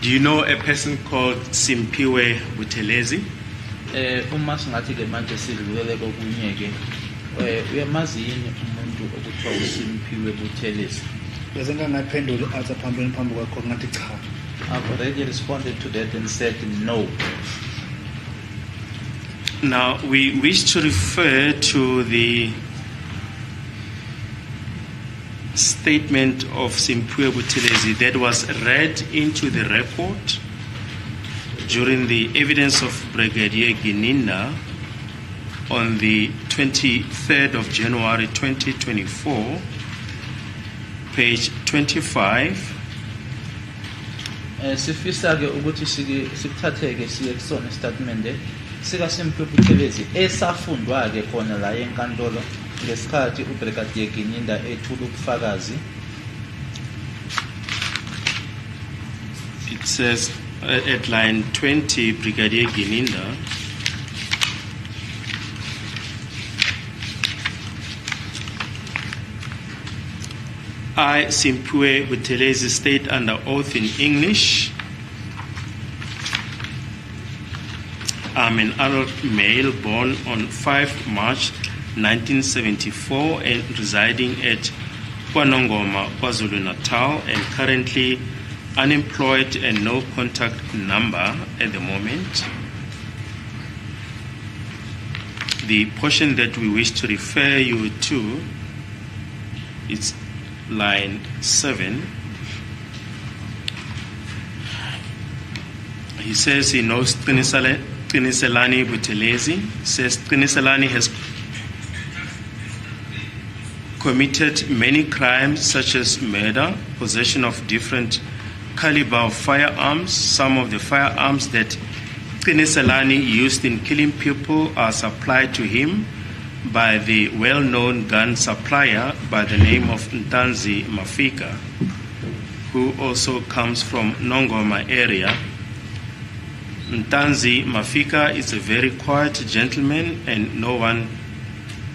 Do you know a person called Simpiwe Buthelezi? Uma singathi ke manje sidlulele kokunye ke uyamazi yini umuntu okuthiwa uSimphiwe Buthelezi? Bese ngangaphendula athi phambi kwakho ngathi cha. I've already responded to that and said no. Now we wish to refer to the statement of Simpiwe Buthelezi that was read into the record during the evidence of Brigadier Gininda on the 23rd of January 2024, page 25. Sifisa ke ukuthi sikuthatheke siye kusona statement sika Simpiwe Buthelezi esafundwa ke khona la enkantolo ngesikhathi uBrigadier Gininda ethula ubufakazi. It says at line 20, Brigadier Gininda I, Simpiwe Buthelezi, state under oath in English, I'm an adult male born on 5 March 1974 and residing at KwaNongoma, KwaZulu-Natal, and currently unemployed and no contact number at the moment. The portion that we wish to refer you to is line 7. He says he knows Qiniselani Buthelezi. Says Qiniselani has committed many crimes such as murder, possession of different caliber of firearms. Some of the firearms that Qiniselani used in killing people are supplied to him by the well-known gun supplier by the name of Ntanzi Mafika, who also comes from Nongoma area. Ntanzi Mafika is a very quiet gentleman and no one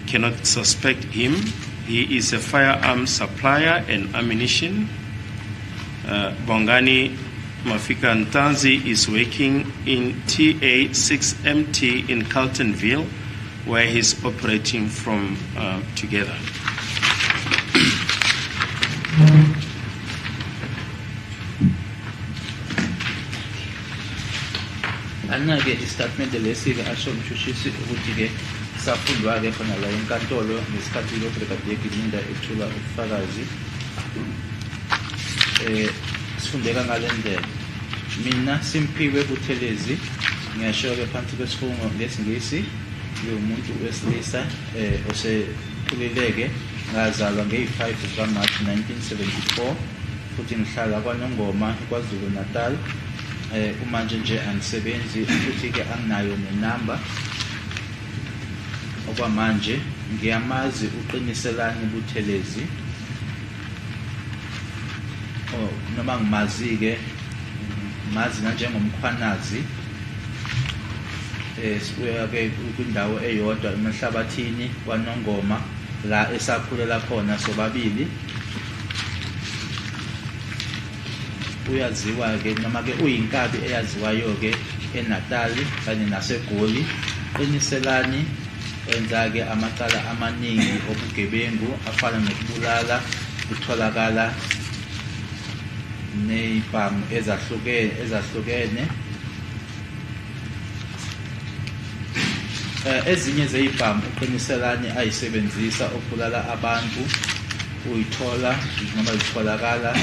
cannot suspect him. He is a firearm supplier and ammunition. Bongani Mafika Ntanzi is working in TA6MT in Carltonville, where he's operating from together. Anake istatement lesike asho mshushisi ukuthi ke safundwa ke khona la enkantolo ngesikhathi uBrigadier Gininda ethula ubufakazi. Sifundeka ngalendlela. Mina Simpiwe Buthelezi ngiyasho ke phansi kwesifungo lesingisi umuntu wesilisa osekhulileke ngazalwa nge-5 March 1974 futhi ngihlala kwaNongoma KwaZulu-Natal. Manje nje angisebenzi futhi ke anginayo nenamba. Okwamanje ngiyamazi uQiniselani Buthelezi noma ngimazi ke mazi njengomkhwanazi. Sibuya ke kwindawo eyodwa eMahlabathini kwaNongoma la esakhulela khona sobabili. Uyaziwa ke noma ke uyinkabi eyaziwayo ke eNatal kanye naseGoli. Qiniselani wenza ke amacala amaningi obugebengu afana nokubulala, utholakala nezibhamu ezahlukene. Ezinye zezibhamu uQiniselani ayisebenzisa ukubulala abantu uyithola noma zitholakala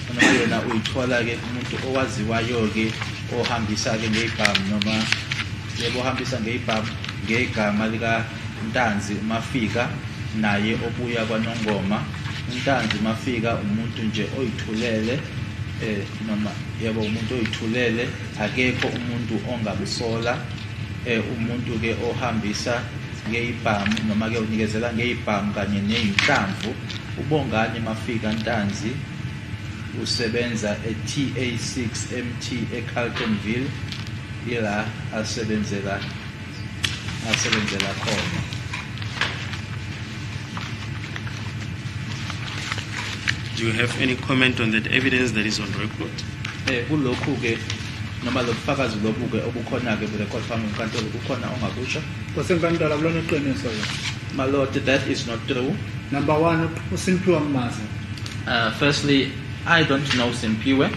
noma yena uyithola ke umuntu owaziwayo ke ohambisa ke ngezibhamu noma yebo ohambisa ngezibhamu ngegama lika Ntanzi Mafika naye obuya kwaNongoma. Ntanzi Mafika umuntu nje oyithulele noma yebo umuntu oyithulele, akekho umuntu ongabusola. Umuntu ke ohambisa ngezibhamu noma ke unikezela ngezibhamu kanye nezinhlamvu. UBongani Mafika Ntanzi usebenza eTA6MT eCarltonville, ila asebenzela khona. Do you have any comment on that evidence that is on record? kulokhu ke noma lobufakazi lobu ke obukhona ke burecord phambi kwenkantolo kukhona ongakusho? Ngosenkantolo akulona iqiniso lo. My Lord, that is not true. Number 1, uSimphiwe angimazi. Firstly, I don't know Simpiwe.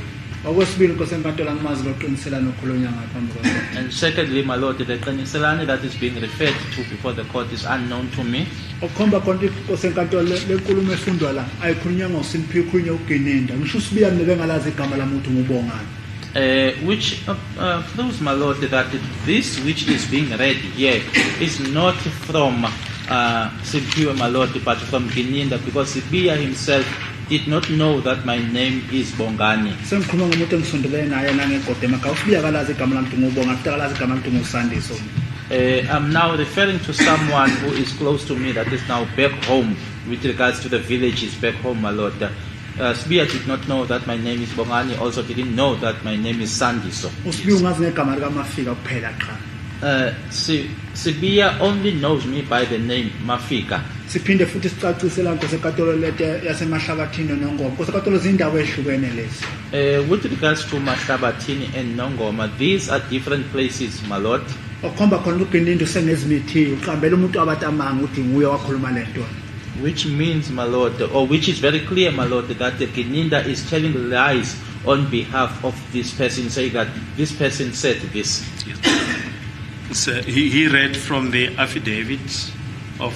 Okwesibili ngosenkantolo angimazi loqiniselana okhulunywa ngaphambi kwakho. And secondly, my Lord, the Qiniselani that is being referred to before the court is unknown to me. Okukhomba konke ngosenkantolo lenkulumo efundwa la ayikhulunywa ngoSimphiwe ikhulunywa uGeninda. Ngisho usibiyani nebengalazi igama lamuntu ngubongani. Which proves, my Lord, that this which is being read here is not from Simpiwe, my Lord, but from Geninda, because Sibiya himself did not know that my name is Bongani. Sengikhuluma ngomuntu engisondelene naye nangegode emakhaya usibiya kalazi igama lamuntu ngubonga futhi kalazi igama lamuntu nguSandiso. I'm now referring to someone who is close to me that is now back home with regards to the villages back home, my Lord. Sibiya did not know that my name is Bongani, also didn't know that my name is Sandiso. Usibiya ungazi ngegama likaMafika kuphela qha. Sibiya only knows me by the name Mafika. Siphinde futhi sicacisela ngosenkantolo lete yasemahlabathini noNongoma. Ngosenkantolo zindawo ehlukene lezi. With regards to Mahlabathini and Nongoma, these are different places, my Lord. Okukhomba khona uGeninda usenezimithi uqambela umuntu abatamanga uthi nguye wakhuluma lento. Which means, my Lord, or which is very clear, my Lord, that the Geninda is telling lies on behalf of this person, saying that this person said this. So he read from the affidavit of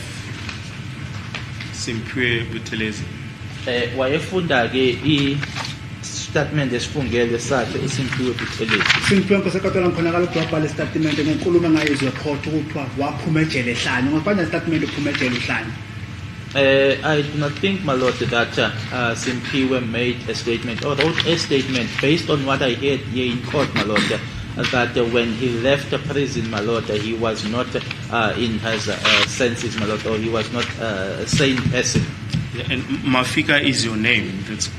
Simpiwe Buthelezi. Wayefunda ke i-statement esifungele sakhe uSimpiwe Buthelezi. Simpiwe ngosenkantolo ngikhonakala ukuthi wabhala istatement ngenkulumo engayizwe court ukuthi waphuma ejele ehlanye. Ngifana istatement uphuma ejele ehlanye. I do not think, my Lord, that Simpiwe made a statement or wrote a statement based on what I heard here in court, my Lord, that when he left the prison, my Lord, he was not in his senses, my Lord, or he was not a sane person. Yeah, and Mafika is your name. That's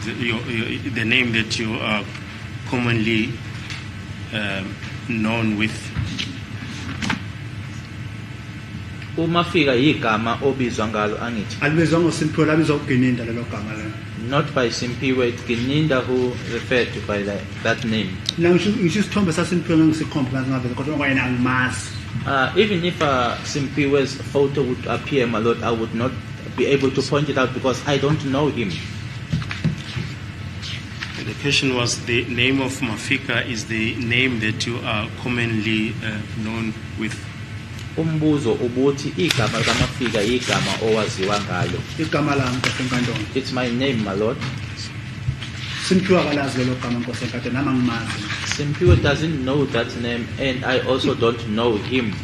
the name that you are commonly known with. Umafika igama obizwa ngalo angithi. Alibizwa ngoSimphiwe labizwa uGeninda lelo gama lelo. Not by Simpiwe, it's Geninda who referred to by that name. Na ngisho isithombe saSimphiwe ngisikhomba kazi ngabe kodwa ngoyena angimazi. Even if Simpiwe's photo would appear, my Lord, I would not be able to point it out because I don't know him. The question was, the name of Mafika is the name that you are commonly known with. Umbuzo ubuthi igama likaMafika igama owaziwa ngalo. Igama lami ngosenkantolo. It's my name, my Lord. Simpiwe akalazi lelo gama ngosenkantolo nama ngimazi. Simpiwe doesn't know that name and I also don't know him.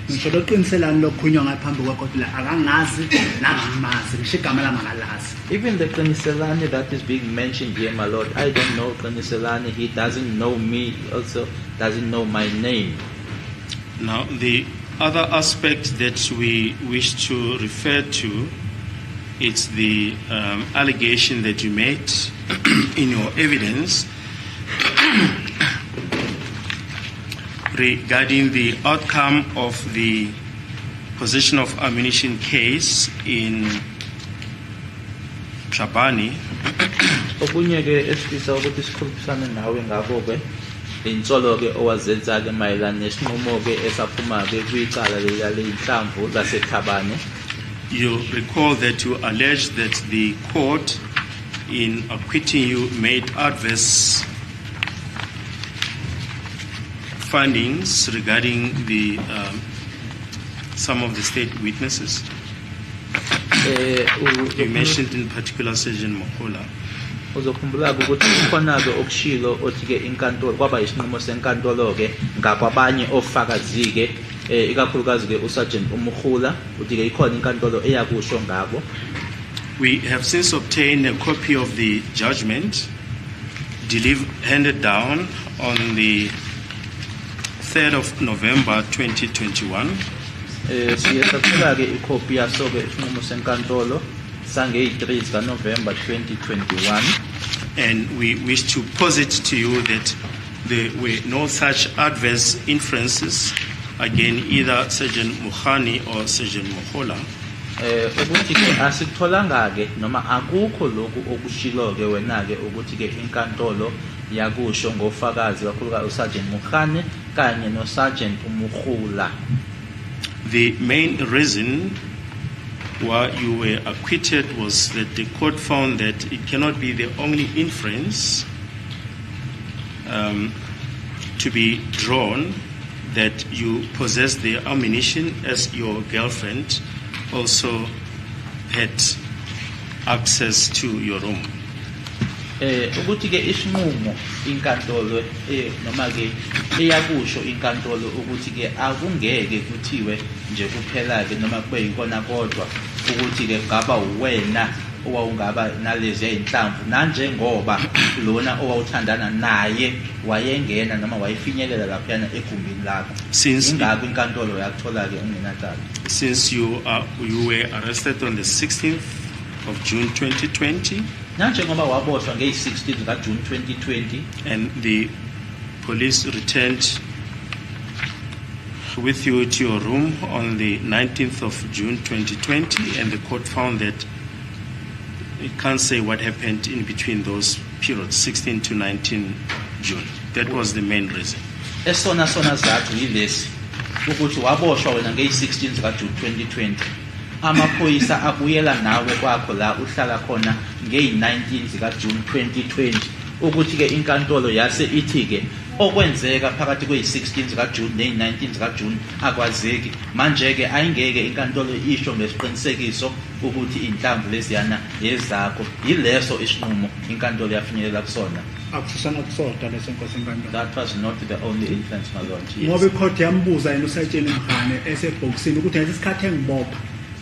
Ngisho loqiniselana lokhunywa ngaphambi kwekoti la akangazi nangangimazi ngisho igama lami akalazi. Even the Qiniselani that is being mentioned here, my Lord, I don't know Qiniselani. He doesn't know me, also doesn't know my name. Now, the other aspect that we wish to refer to, it's the allegation that you made in your evidence regarding the outcome of the possession of ammunition case in Trabani. Okunye ke esifisa ukuthi sikhulumisane nawe ngakho ke insolo ke owazenza ke mayelana nesinqumo ke esaphuma ke kwicala leyinhlamvu laseThabane. You recall that you alleged that the court, in acquitting you, made adverse findings regarding the some of the state witnesses. You mentioned in particular Sergeant Mokola. Uzokhumbula ukuthi khona ke okushilo othi ke inkantolo kwaba isinqumo senkantolo ke ngakwabanye ofakazi ke ikakhulukazi ke uSergeant uMkhula uthi ke ikhona inkantolo eyakusho ngabo. We have since obtained a copy of the judgment handed down on the 3rd of November 2021. Siyathatha ke ikopi yaso ke isinqumo senkantolo sange-3 November 2021. And we wish to posit to you that there were no such adverse inferences against either Sergeant Mukhani or Sergeant Mokola. ukuthi ke asikutholanga ke noma akukho lokhu okushilo ke wena ke ukuthi ke inkantolo yakusho ngofakazi kakhulukazi uSergeant Mugane kanye noSergeant Umukhula. The main reason why you were acquitted was that the court found that it cannot be the only inference to be drawn that you possess the ammunition, as your girlfriend also had access to your room. Ukuthi ke isinqumo inkantolo noma ke eyakusho inkantolo ukuthi ke akungeke kuthiwe nje kuphela ke noma kube inkona kodwa ukuthi ke ngaba wena owawungaba nalezi ezinhlamvu nanje ngoba lona owawuthandana naye wayengena noma wayifinyelela lapha egumbini lakho ingakho inkantolo yakuthola ke ungenacala. Since you were arrested on the 16th of June 2020 nanje ngoba waboshwa nge-16 ka June 2020 and the police returned with you to your room on the 19th of June 2020 and the court found that it can't say what happened in between those periods, 16 to 19 June. That was the main reason. Esona zathu yilesi ukuthi waboshwa wena nge-16 ka June 2020. Amaphoyisa abuyela nawe kwakho la uhlala khona nge-19 ka June 2020 ukuthi ke inkantolo yase ithi ke okwenzeka phakathi kwe-16 ka June ne-19 ka June akwazeki manje ke ayingeke inkantolo isho ngesiqinisekiso ukuthi inhlamvu leziyana yezakho yileso isinqumo inkantolo yafinyelela kusona. Akusona kusona lesenkosi inkantolo. That was not the only influence, my lord. Ngoba icourt yambuza yena uSergeant Mugane esebhokisini ukuthi ngesikhathi engibopha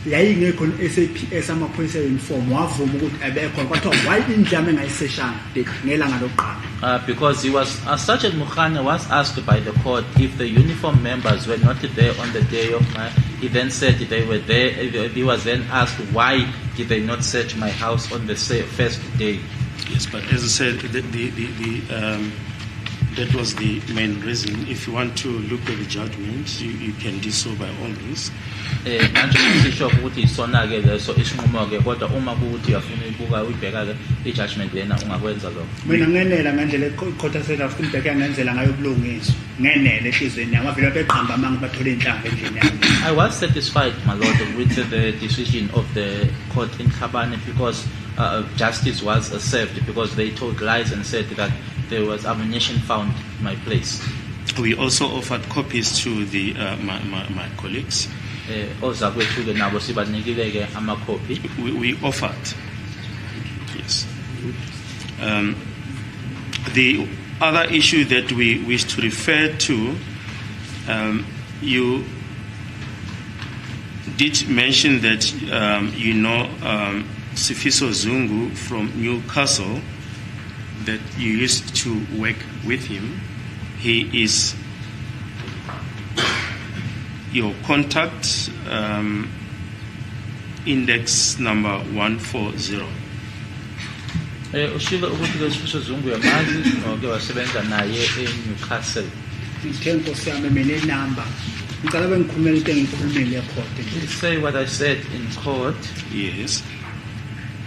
yayingekho SAPS amaphoyisa uniform wavuma ukuthi abekho kwathiwa why indlame engayiseshanga ngelanga lokuqala. Because he was Sergeant Mugane was asked by the court if the uniform members were not there on the day of my. He then said they were there. He was then asked why did they not search my house on the first day. Yes, but as I said, that was the main reason. If you want to look at the judgment, you can do so by all means. Manje sisho ukuthi isona ke leso isinqumo ke kodwa uma kuthi uyafuna ukubuka uyibheka ke ijudgment lena ungakwenza lokho. Mina ngenela ngandlela icourt yaseSouth Africa ibheka ngenzela ngayo ubulungiswa. Ngenele ehlizweni yami avela beqhamba manga bathola inhlamvu endlini yami. I was satisfied, my lord, with the decision of the court in Khabane because justice was served because they told lies and said that there was ammunition found in my place. We also offered copies to the my colleagues. We offered. Yes. The other issue that we wish to refer to, you did mention that Sifiso Zungu from Newcastle, that you used to work with him. He is your contact, index number 140. Ushilo ukuthi ke Sifiso Zungu yamazi ngoke wasebenza naye eNewcastle. Ngithenko siyame mene number. Ngicela bengikhulumele into engikhulumele ecourt. Please say what I said in court. Yes.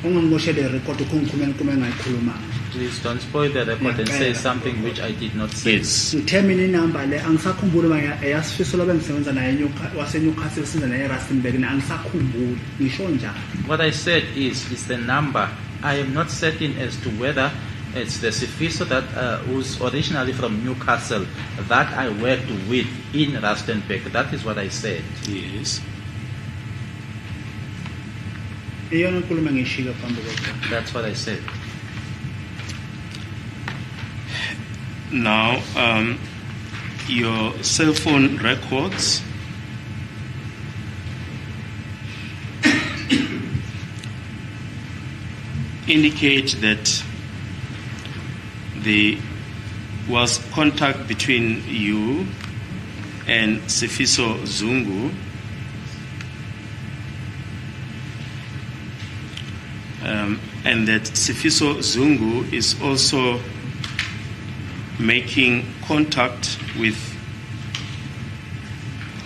Ungangimoshele record ukhulumela ngayikhuluma. Please don't spoil the record and say something which I did not say. Yes. Ngithemini number le angisakhumbuli manje eyasifiso lobe ngisebenza naye waseNewcastle sizenza naye eRustenburg angisakhumbuli ngisho njalo. What I said is the number. I am not certain as to whether it's the Sifiso that who's originally from Newcastle that I worked with in Rustenburg. That is what I said. Yes. That's what I said. Now, your cell phone records indicate that there was contact between you and Sifiso Zungu and that Sifiso Zungu is also making contact with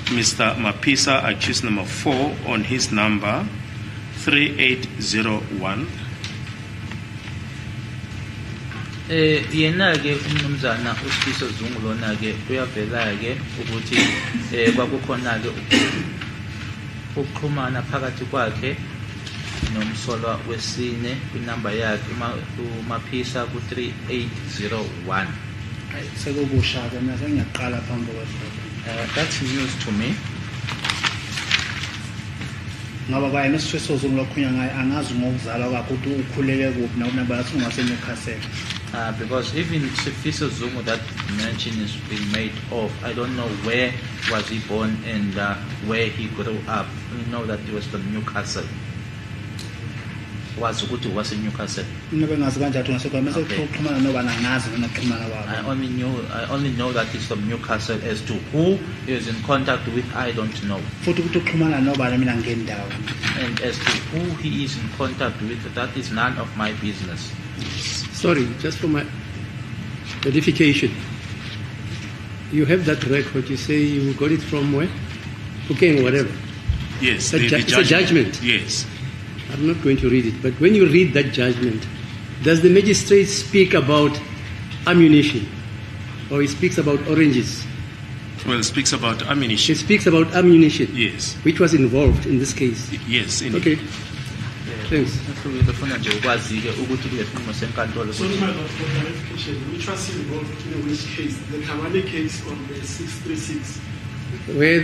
Mr. Mapisa, accused number 4, on his number 3801. Yena ke umnumzana uSifiso Zungu lona ke uyavela ke ukuthi kwakukhona ke ukuxhumana phakathi kwakhe nomsolwa wesine kwinamba yakhe uMapisa ku3801. Sekukusha ke mina sengiyaqala phambi kwesibhedlela. That's news to me. Ngoba bayena uSifiso Zungu lokhunya ngaye angazi ngokuzalwa kwakhe ukuthi ukhulele kuphi nakunamba yathi ungaseNewcastle. Because even Sifiso Zungu, that mention is being made of, I don't know where was he born and where he grew up. We know that he was from Newcastle. Was in Newcastle. I only know that he's from Newcastle. As to who he is in contact with, I don't know. And as to who he is in contact with, that is none of my business. Sorry, just for my edification. You have that record, you say you got it from where? Okay, whatever. Yes, It's a judgment. Yes. I'm not going to read it, but when you read that judgment, does the magistrate speak about ammunition? Or he speaks about oranges? Well, it speaks about He ammunition. speaks about ammunition, Yes. which was involved in this case. Yes, indeed. Okay, thanks. Befuna nje ukwazi-ke ukuthi kule sinqumo senkantolo Sorry, madam, for clarification. Which was involved in which case? The Kamane case or the 636? Where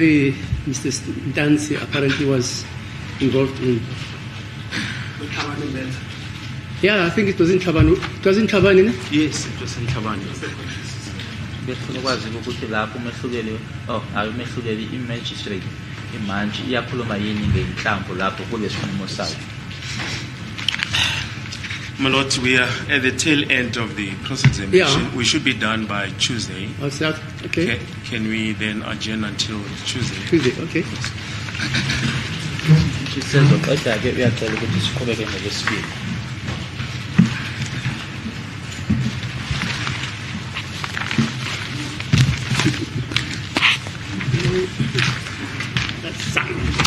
Mr. Ntansi apparently was involved in. The Kamane matter. Yeah, I think it was in Tabani. It was in Tabani, no? Yes, it was in Tabani. befuna ukwazi-ke ukuthi lapho umehluleli i-magistrate imantshi iyakhuluma yini ngenhlamvu lapho kule sinqumo sayo. My Lord, we are at the tail end of the cross-examination. Yeah. We should be done by Tuesday. What's that? Okay. Can we then adjourn until Tuesday? Tuesday, okay. Sisezoqeda-ke uyacela ukuthi siqhubeke ngolwesibili. That's silent.